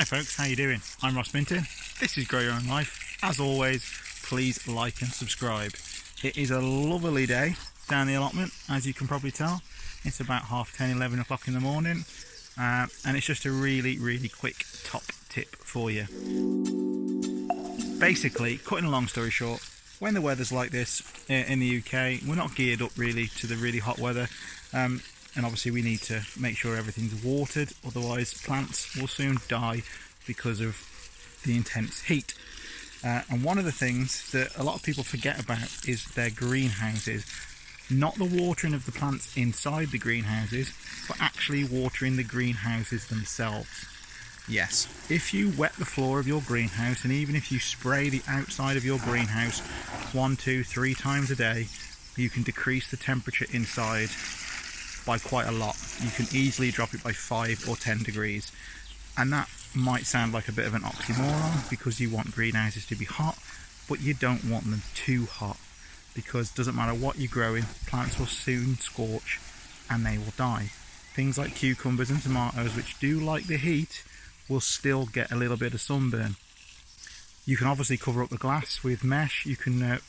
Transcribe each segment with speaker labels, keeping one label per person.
Speaker 1: Hi folks, how you doing? I'm Ross Minton. This is Grow Your Own Life. As always, please like and subscribe. It is a lovely day down the allotment, as you can probably tell. It's about 10:30, 11 o'clock in the morning, and it's just a really quick top tip for you. Basically, cutting a long story short, when the weather's like this in the UK, we're not geared up really to the really hot weather, and obviously we need to make sure everything's watered, otherwise plants will soon die because of the intense heat. And one of the things that a lot of people forget about is their greenhouses. Not the watering of the plants inside the greenhouses, but actually watering the greenhouses themselves. Yes, if you wet the floor of your greenhouse, and even if you spray the outside of your greenhouse 1, 2, 3 times a day, you can decrease the temperature inside by quite a lot. You can easily drop it by 5 or 10 degrees. And that might sound like a bit of an oxymoron because you want greenhouses to be hot, but you don't want them too hot, because it doesn't matter what you're growing, plants will soon scorch and they will die. Things like cucumbers and tomatoes, which do like the heat, will still get a little bit of sunburn. You can obviously cover up the glass with mesh. You can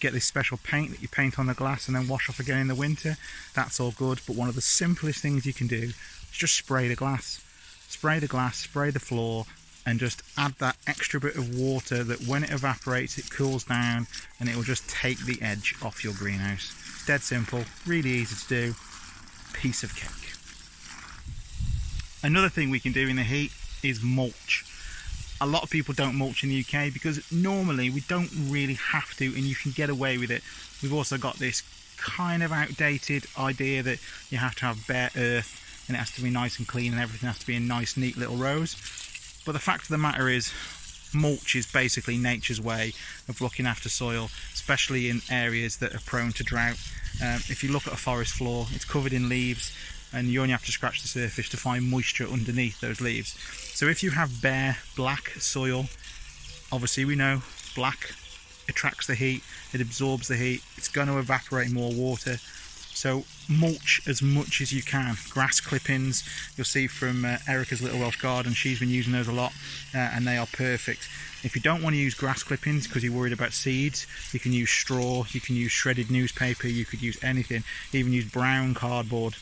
Speaker 1: get this special paint that you paint on the glass and then wash off again in the winter. That's all good, but one of the simplest things you can do is just spray the glass. Spray the glass, spray the floor, and just add that extra bit of water that when it evaporates it cools down, and it will just take the edge off your greenhouse. It's dead simple, really easy to do, piece of cake. Another thing we can do in the heat is mulch. A lot of people don't mulch in the UK because normally we don't really have to, and you can get away with it. We've also got this kind of outdated idea that you have to have bare earth and it has to be nice and clean and everything has to be in nice neat little rows. But the fact of the matter is, mulch is basically nature's way of looking after soil, especially in areas that are prone to drought. If you look at a forest floor, it's covered in leaves, and you only have to scratch the surface to find moisture underneath those leaves. So if you have bare black soil, obviously we know black attracts the heat, it absorbs the heat, it's going to evaporate more water. So mulch as much as you can. Grass clippings, you'll see from Erica's Little Welsh Garden, she's been using those a lot, and they are perfect. If you don't want to use grass clippings because you're worried about seeds, you can use straw, you can use shredded newspaper, you could use anything, even use brown cardboard.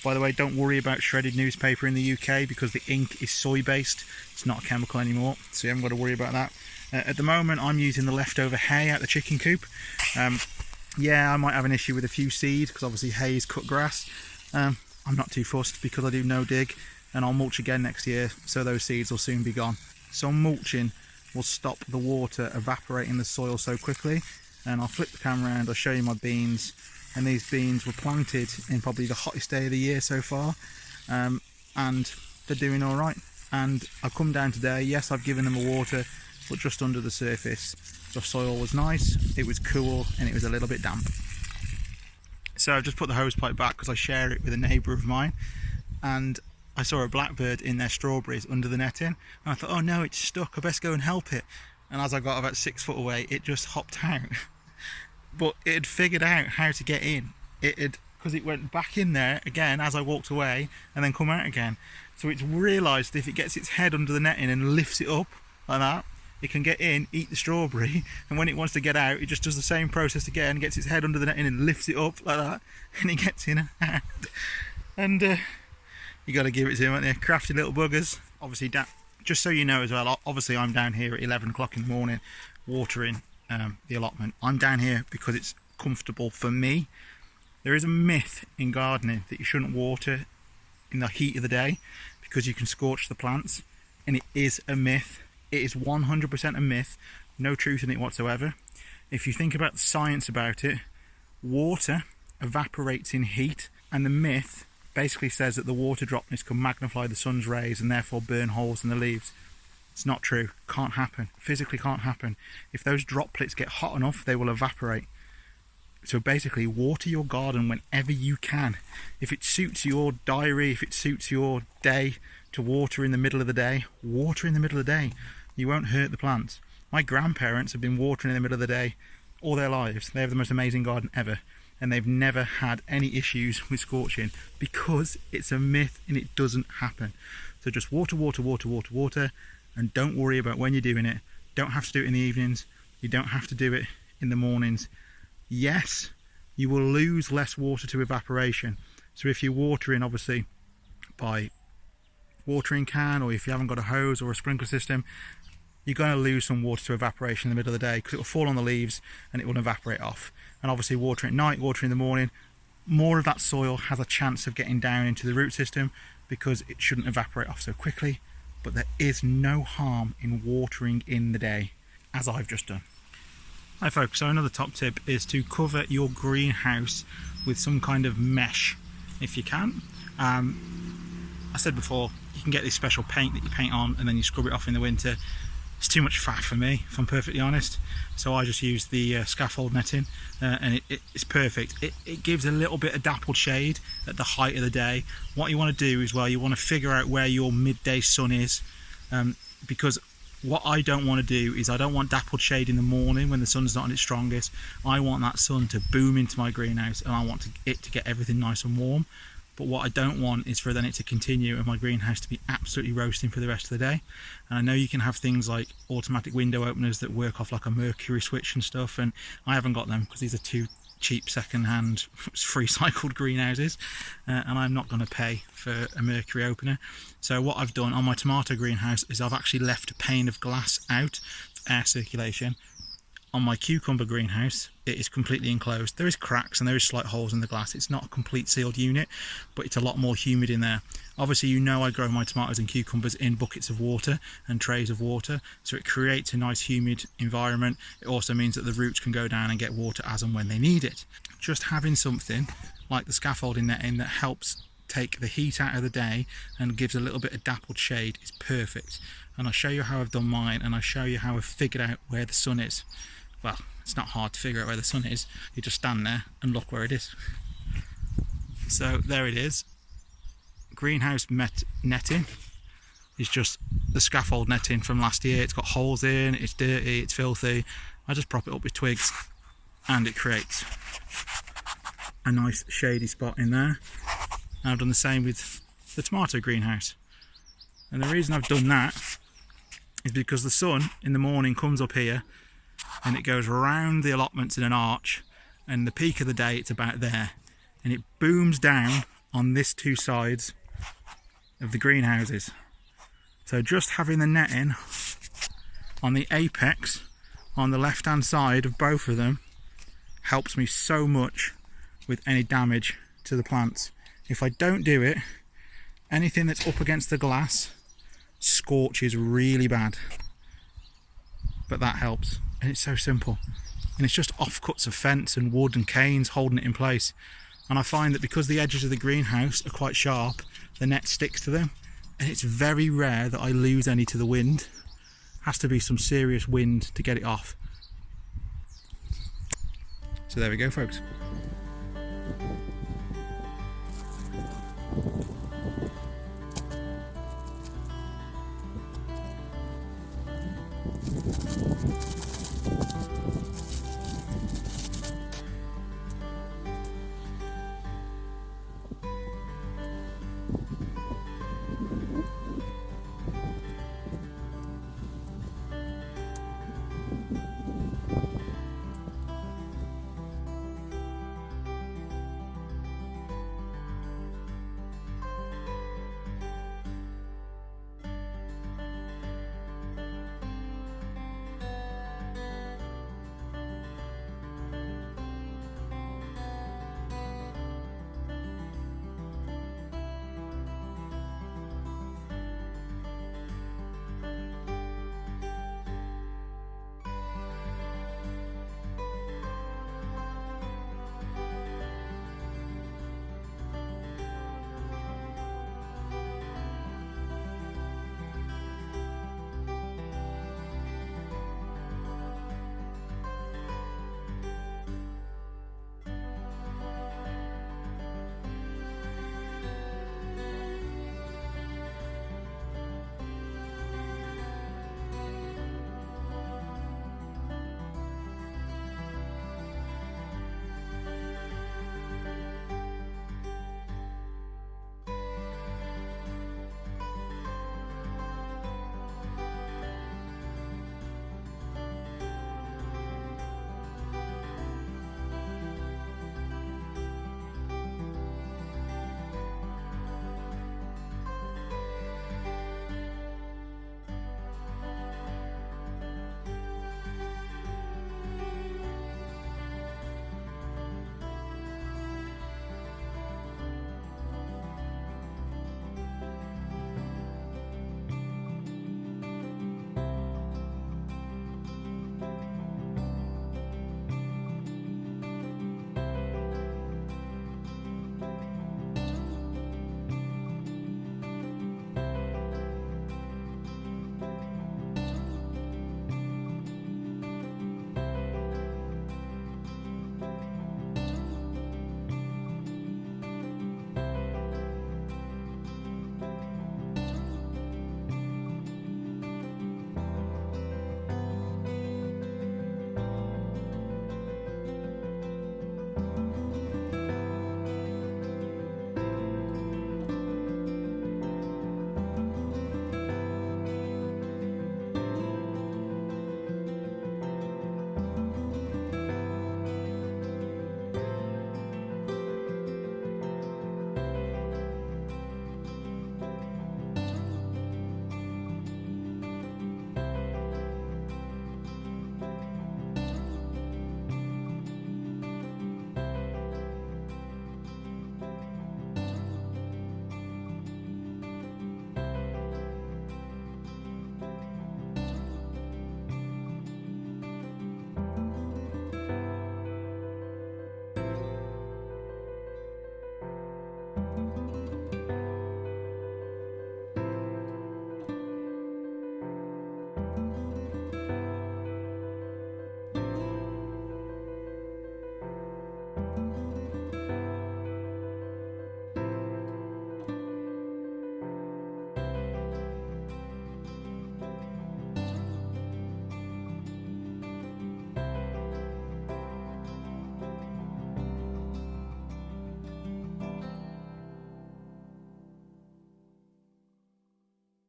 Speaker 1: By the way, don't worry about shredded newspaper in the UK because the ink is soy based, it's not a chemical anymore, so you haven't got to worry about that. At the moment I'm using the leftover hay out the chicken coop. Yeah, I might have an issue with a few seeds because obviously hay is cut grass. I'm not too fussed because I do no dig, and I'll mulch again next year, so those seeds will soon be gone. So mulching will stop the water evaporating the soil so quickly. And I'll flip the camera around, I'll show you my beans. And these beans were planted in probably the hottest day of the year so far, and they're doing all right. And I've come down today, yes, I've given them a water, but just under the surface. The soil was nice, it was cool, and it was a little bit damp. So I've just put the hose pipe back because I share it with a neighbour of mine, and I saw a blackbird in their strawberries under the netting, and I thought, oh no, it's stuck, I best go and help it. And as I got about 6 foot away, it just hopped out. But it had figured out how to get in. Because it went back in there again as I walked away and then come out again. So it's realised if it gets its head under the netting and lifts it up like that, it can get in, eat the strawberry, and when it wants to get out, it just does the same process again, gets its head under the netting and lifts it up like that, and it gets in and out. And you got to give it to them, aren't you? Crafty little buggers. Obviously, just so you know as well, obviously I'm down here at 11 o'clock in the morning watering the allotment. I'm down here because it's comfortable for me. There is a myth in gardening that you shouldn't water in the heat of the day because you can scorch the plants, and it is a myth. It is 100% a myth, no truth in it whatsoever. If you think about the science about it, water evaporates in heat, and the myth basically says that the water droplets can magnify the sun's rays and therefore burn holes in the leaves. It's not true, can't happen, physically can't happen. If those droplets get hot enough, they will evaporate. So basically, water your garden whenever you can. If it suits your diary, if it suits your day to water in the middle of the day, water in the middle of the day. You won't hurt the plants. My grandparents have been watering in the middle of the day all their lives. They have the most amazing garden ever, and they've never had any issues with scorching because it's a myth and it doesn't happen. So So just water, water, water, water, water, and don't worry about when you're doing it. Don't have to do it in the evenings. You don't have to do it in the mornings. Yes, you will lose less water to evaporation. So if you're watering, obviously, by watering can, or if you haven't got a hose or a sprinkler system, you're going to lose some water to evaporation in the middle of the day because it will fall on the leaves and it will evaporate off. And obviously watering at night, watering in the morning, more of that soil has a chance of getting down into the root system because it shouldn't evaporate off so quickly. But there is no harm in watering in the day, as I've just done. Hi folks, so another top tip is to cover your greenhouse with some kind of mesh if you can. I said before, you can get this special paint that you paint on and then you scrub it off in the winter. It's too much faff for me, if I'm perfectly honest. So I just use the scaffold netting and it's perfect. It gives a little bit of dappled shade at the height of the day. What you want to do is, well, you want to figure out where your midday sun is, because what I don't want to do is I don't want dappled shade in the morning when the sun's not at its strongest. I want that sun to boom into my greenhouse and I want it to get everything nice and warm. But what I don't want is for then it to continue and my greenhouse to be absolutely roasting for the rest of the day. And I know you can have things like automatic window openers that work off like a mercury switch and stuff, and I haven't got them because these are too cheap second-hand free cycled greenhouses, and I'm not going to pay for a mercury opener. So what I've done on my tomato greenhouse is I've actually left a pane of glass out for air circulation. On my cucumber greenhouse, it is completely enclosed. There is cracks and there is slight holes in the glass. It's not a complete sealed unit, but it's a lot more humid in there. Obviously, you know I grow my tomatoes and cucumbers in buckets of water and trays of water, so it creates a nice humid environment. It also means that the roots can go down and get water as and when they need it. Just having something like the scaffolding netting that helps take the heat out of the day and gives a little bit of dappled shade is perfect. And I'll show you how I've done mine, and I'll show you how I've figured out where the sun is. Well, it's not hard to figure out where the sun is. You just stand there and look where it is. So there it is. Greenhouse netting is just the scaffold netting from last year. It's got holes in, it's dirty, it's filthy. I just prop it up with twigs and it creates a nice shady spot in there. And I've done the same with the tomato greenhouse. And the reason I've done that is because the sun in the morning comes up here and it goes around the allotments in an arch, and the peak of the day it's about there, and it booms down on this two sides of the greenhouses. So just having the netting on the apex on the left hand side of both of them helps me so much with any damage to the plants. If I don't do it, anything that's up against the glass scorches really bad, but that helps. And it's so simple, and it's just offcuts of fence and wood and canes holding it in place. And I find that because the edges of the greenhouse are quite sharp, the net sticks to them, and it's very rare that I lose any to the wind. Has to be some serious wind to get it off. So there we go, folks.